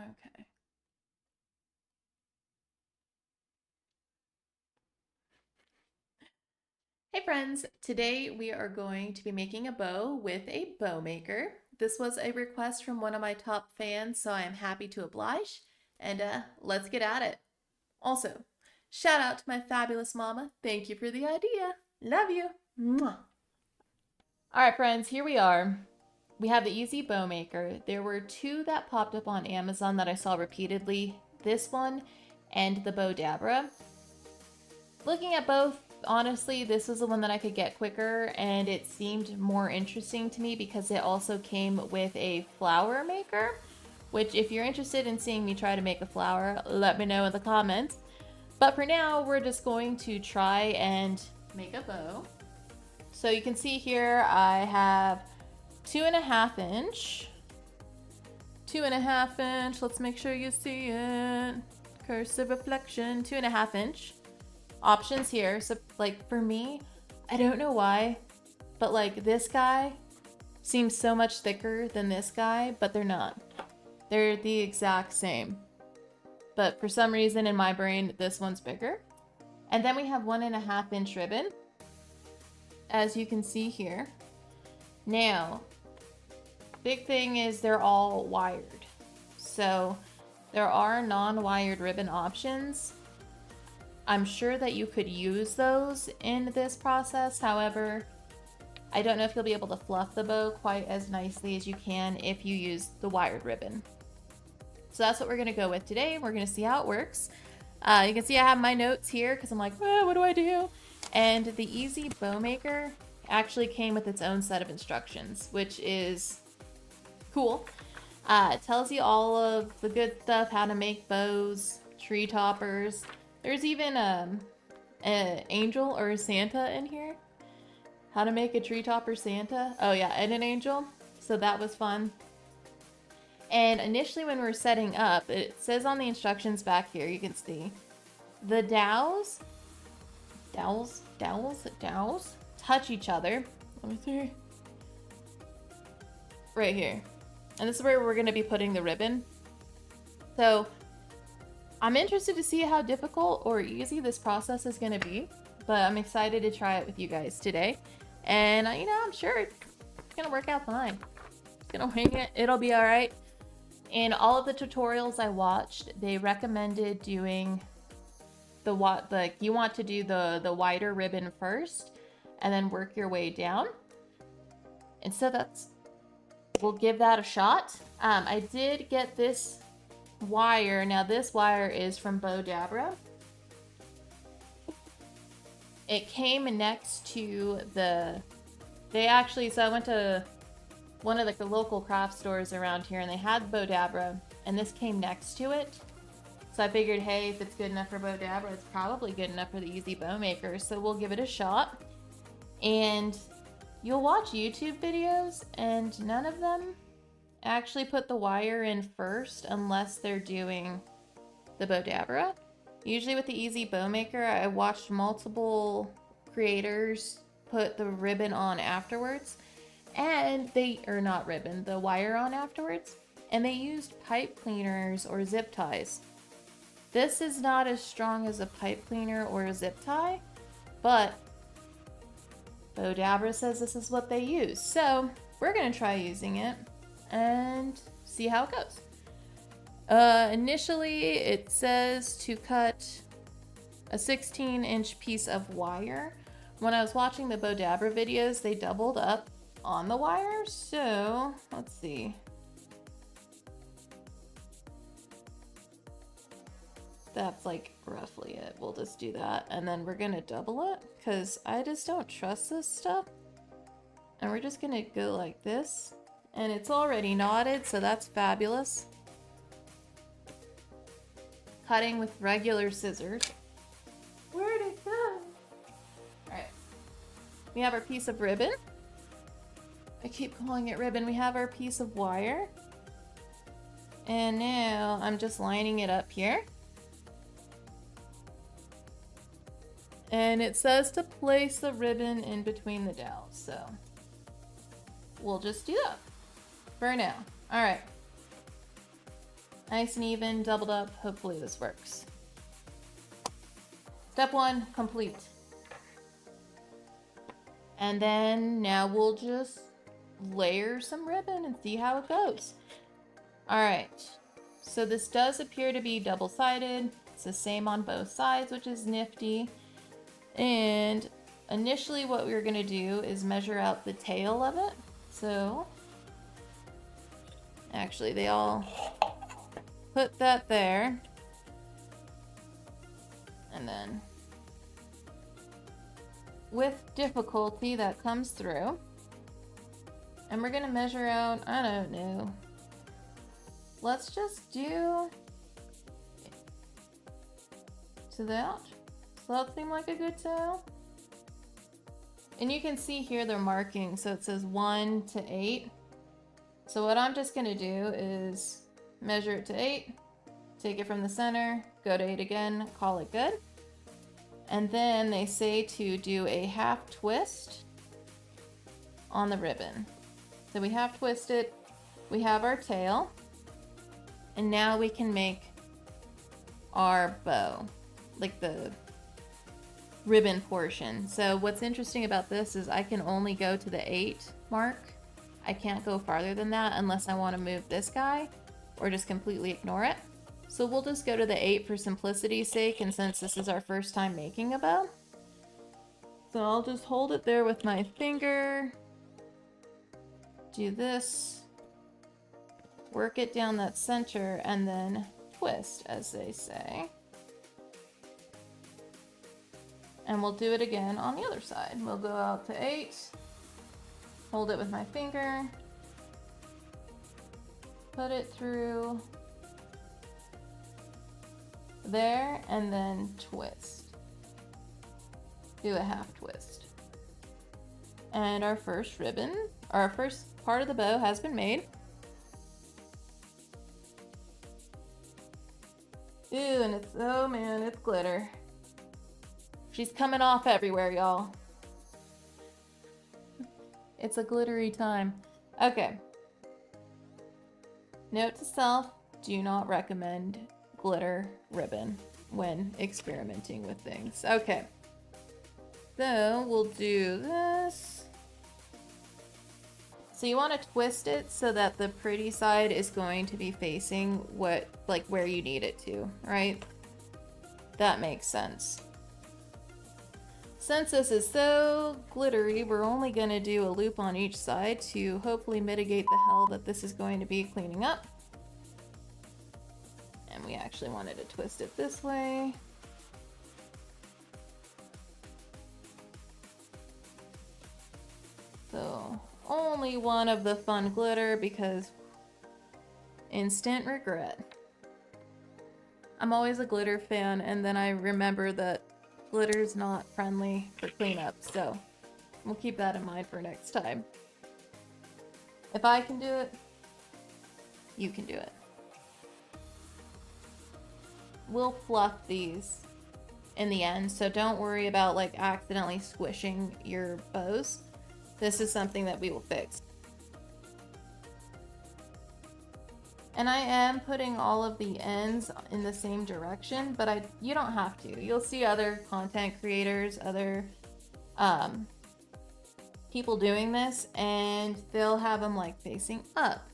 Okay. Hey friends, today we are going to be making a bow with a bow maker. This was a request from one of my top fans, so I am happy to oblige. And let's get at it. Also, shout out to my fabulous mama. Thank you for the idea. Love you. Mwah. All right, friends, here we are. We have the Easy Bow Maker. There were two that popped up on Amazon that I saw repeatedly. This one and the Bow Dabra. Looking at both, honestly, this was the one that I could get quicker, and it seemed more interesting to me because it also came with a flower maker, which if you're interested in seeing me try to make a flower, let me know in the comments. But for now, we're just going to try and make a bow. So you can see here, I have 2.5 inch. 2.5 inch, let's make sure you see it. Cursive reflection, 2.5 inch. Options here. So like for me, I don't know why, but like this guy seems so much thicker than this guy, but they're not. They're the exact same. But for some reason in my brain, this one's bigger. And then we have 1.5 inch ribbon, as you can see here. Now, big thing is they're all wired. So there are non-wired ribbon options. I'm sure that you could use those in this process. However, I don't know if you'll be able to fluff the bow quite as nicely as you can if you use the wired ribbon. So that's what we're gonna go with today. We're gonna see how it works. You can see I have my notes here because I'm like, what do I do? And the Easy Bow Maker actually came with its own set of instructions, which is cool. It tells you all of the good stuff, how to make bows, tree toppers. There's even an angel or a Santa in here. How to make a tree topper Santa. Oh yeah, and an angel. So that was fun. And initially when we were setting up, it says on the instructions back here, you can see, the dowels touch each other. Let me see. Right here. And this is where we're gonna be putting the ribbon. So I'm interested to see how difficult or easy this process is going to be, but I'm excited to try it with you guys today. And, you know, I'm sure it's going to work out fine. It's going to wing it. It'll be all right. In all of the tutorials I watched, they recommended doing you want to do the wider ribbon first and then work your way down. And so we'll give that a shot. I did get this wire. Now this wire is from Bow Dabra. It came next to so I went to one of the local craft stores around here and they had Bow Dabra and this came next to it. So I figured, hey, if it's good enough for Bow Dabra, it's probably good enough for the Easy Bow Maker. So we'll give it a shot. And you'll watch YouTube videos and none of them actually put the wire in first unless they're doing the Bow Dabra. Usually with the Easy Bow Maker, I watched multiple creators put the ribbon on afterwards, and the wire on afterwards, and they used pipe cleaners or zip ties. This is not as strong as a pipe cleaner or a zip tie, but Bow Dabra says this is what they use. So we're gonna try using it and see how it goes. Initially it says to cut a 16-inch piece of wire. When I was watching the Bow Dabra videos, they doubled up on the wire. So let's see. That's like roughly it. We'll just do that. And then we're gonna double it because I just don't trust this stuff. And we're just gonna go like this. And it's already knotted, so that's fabulous. Cutting with regular scissors. Where'd it go? Alright. We have our piece of ribbon. I keep calling it ribbon. We have our piece of wire. And now I'm just lining it up here. And it says to place the ribbon in between the dowels, so we'll just do that for now. All right. Nice and even, doubled up. Hopefully this works. Step 1, complete. And then now we'll just layer some ribbon and see how it goes. All right, so this does appear to be double-sided. It's the same on both sides, which is nifty. And initially what we're gonna do is measure out the tail of it. So actually they all put that there. And then with difficulty that comes through. And we're gonna measure out, I don't know. Let's just do to that. Does that seem like a good tail? And you can see here they're marking, so it says 1 to 8. So what I'm just gonna do is measure it to 8, take it from the center, go to 8 again, call it good. And then they say to do a half twist on the ribbon. So we half twist it, we have our tail, and now we can make our bow, like the ribbon portion. So what's interesting about this is I can only go to the 8 mark. I can't go farther than that unless I want to move this guy or just completely ignore it. So we'll just go to the 8 for simplicity's sake, and since this is our first time making a bow. So I'll just hold it there with my finger, do this, work it down that center, and then twist, as they say. And we'll do it again on the other side. We'll go out to 8, hold it with my finger, put it through there, and then twist. Do a half twist. And our first ribbon, or our first part of the bow has been made. Ew, and it's, oh man, it's glitter. She's coming off everywhere, y'all. It's a glittery time. Okay. Note to self, do not recommend glitter ribbon when experimenting with things. Okay. So we'll do this. So you want to twist it so that the pretty side is going to be facing what, like where you need it to, right? That makes sense. Since this is so glittery, we're only going to do a loop on each side to hopefully mitigate the hell that this is going to be cleaning up. And we actually wanted to twist it this way. So only one of the fun glitter because instant regret. I'm always a glitter fan, and then I remember that glitter's not friendly for cleanup, so we'll keep that in mind for next time. If I can do it, you can do it. We'll fluff these in the end, so don't worry about like accidentally squishing your bows. This is something that we will fix. And I am putting all of the ends in the same direction, but you don't have to. You'll see other content creators, other people doing this, and they'll have them like facing up,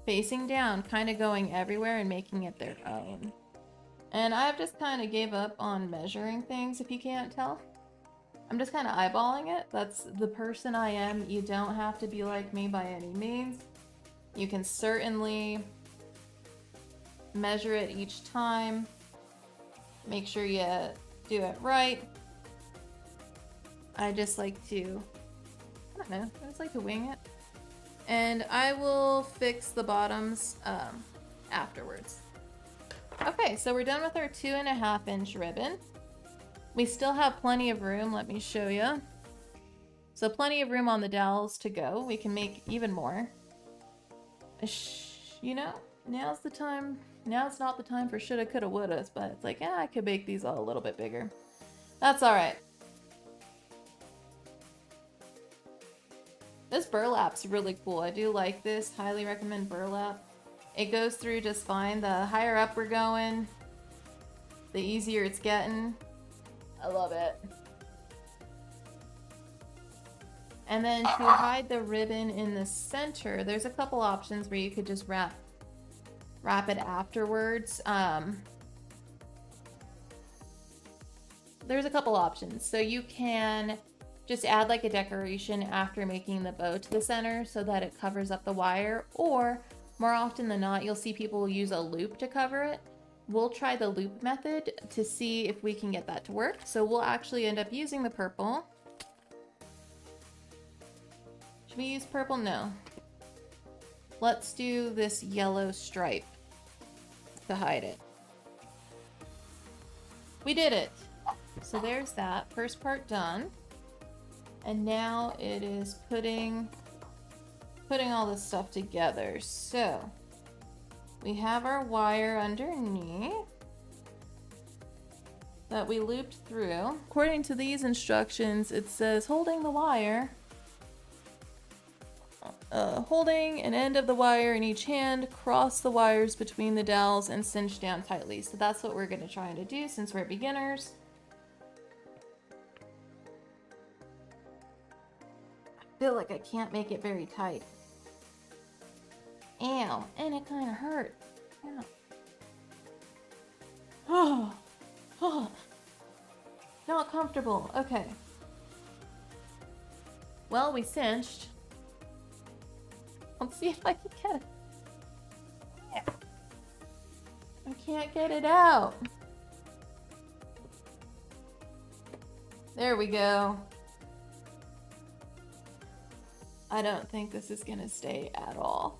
facing down, kind of going everywhere and making it their own. And I've just kind of gave up on measuring things, if you can't tell. I'm just kind of eyeballing it. That's the person I am. You don't have to be like me by any means. You can certainly measure it each time. Make sure you do it right. I just like to, I don't know, I just like to wing it. And I will fix the bottoms afterwards. Okay, so we're done with our 2.5 inch ribbon. We still have plenty of room, let me show you. So plenty of room on the dowels to go. We can make even more. You know, now's the time. Now's not the time for shoulda, coulda, wouldas, but it's like, yeah, I could make these all a little bit bigger. That's all right. This burlap's really cool. I do like this. Highly recommend burlap. It goes through just fine. The higher up we're going, the easier it's getting. I love it. And then to hide the ribbon in the center, there's a couple options where you could just wrap it afterwards. There's a couple options. So you can just add like a decoration after making the bow to the center so that it covers up the wire, or more often than not, you'll see people use a loop to cover it. We'll try the loop method to see if we can get that to work. So we'll actually end up using the purple. Should we use purple? No. Let's do this yellow stripe to hide it. We did it. So there's that first part done. And now it is putting all this stuff together. So we have our wire underneath that we looped through. According to these instructions, it says holding the wire, holding an end of the wire in each hand, cross the wires between the dowels and cinch down tightly. So that's what we're gonna try to do since we're beginners. I feel like I can't make it very tight. Ow, and it kind of hurt. Ow. Oh, not comfortable. Okay. Well, we cinched. Let's see if I can get it. Yeah. I can't get it out. There we go. I don't think this is gonna stay at all.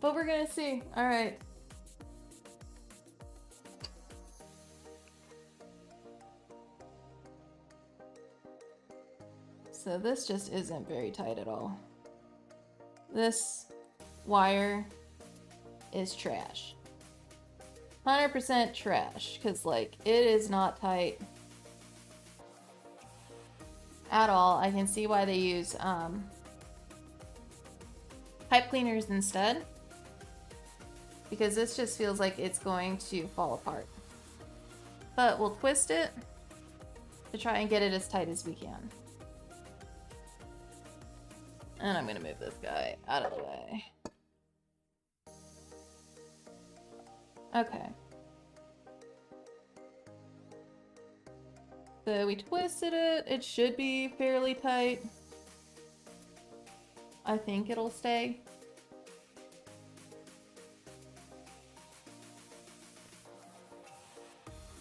But we're gonna see. All right. So this just isn't very tight at all. This wire is trash. 100% trash, because like it is not tight at all. I can see why they use pipe cleaners instead, because this just feels like it's going to fall apart. But we'll twist it to try and get it as tight as we can. And I'm gonna move this guy out of the way. Okay. So we twisted it. It should be fairly tight. I think it'll stay.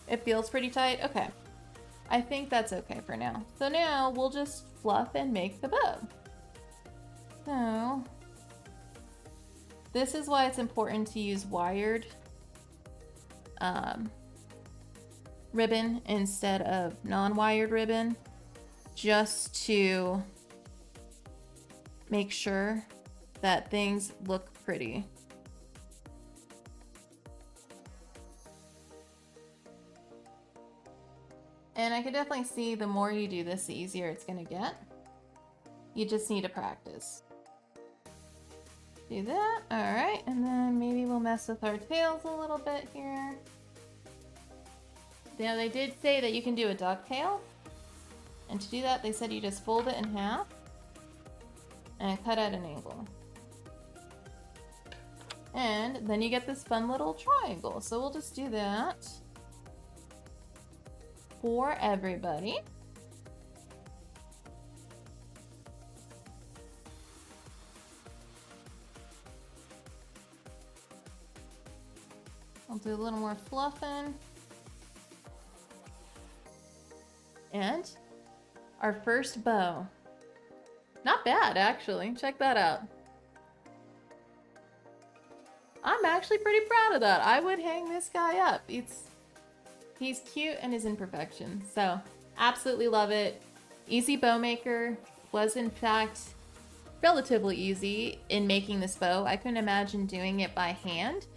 It feels pretty tight. Okay. I think that's okay for now. So now we'll just fluff and make the bow. So this is why it's important to use wired ribbon instead of non-wired ribbon, just to make sure that things look pretty. And I can definitely see the more you do this, the easier it's gonna get. You just need to practice. Do that, all right, and then maybe we'll mess with our tails a little bit here. Now they did say that you can do a ducktail, and to do that they said you just fold it in half and cut at an angle. And then you get this fun little triangle. So we'll just do that for everybody. I'll do a little more fluffing. And our first bow. Not bad, actually. Check that out. I'm actually pretty proud of that. I would hang this guy up. He's cute and his imperfection. So absolutely love it. Easy bow maker. Was in fact relatively easy in making this bow. I couldn't imagine doing it by hand.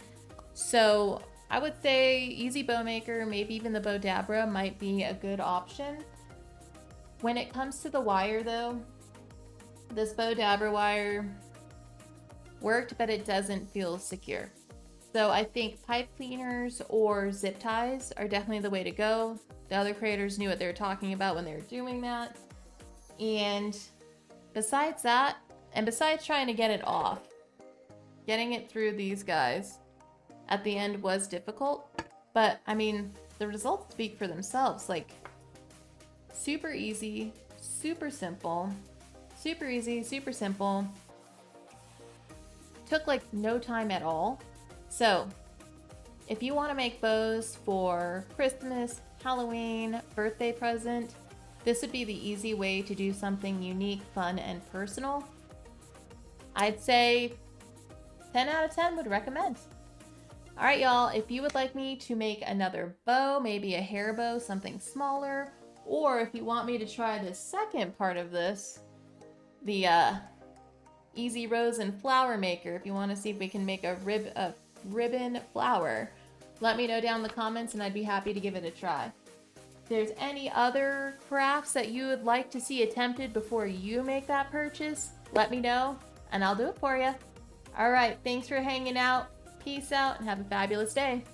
So I would say easy bow maker, maybe even the bow dabra might be a good option. When it comes to the wire though, this bow dabra wire worked, but it doesn't feel secure. So I think pipe cleaners or zip ties are definitely the way to go. The other creators knew what they were talking about when they were doing that. And besides that, and besides trying to get it off, getting it through these guys at the end was difficult. But I mean, the results speak for themselves. Like, super easy, super simple, super easy, super simple. Took like no time at all. So if you want to make bows for Christmas, Halloween, birthday present, this would be the easy way to do something unique, fun, and personal. I'd say 10 out of 10 would recommend. All right, y'all, if you would like me to make another bow, maybe a hair bow, something smaller, or if you want me to try the second part of this, the Easy Rose and Flower Maker, if you want to see if we can make a ribbon flower, let me know down in the comments and I'd be happy to give it a try. If there's any other crafts that you would like to see attempted before you make that purchase, let me know and I'll do it for you. All right, thanks for hanging out. Peace out and have a fabulous day.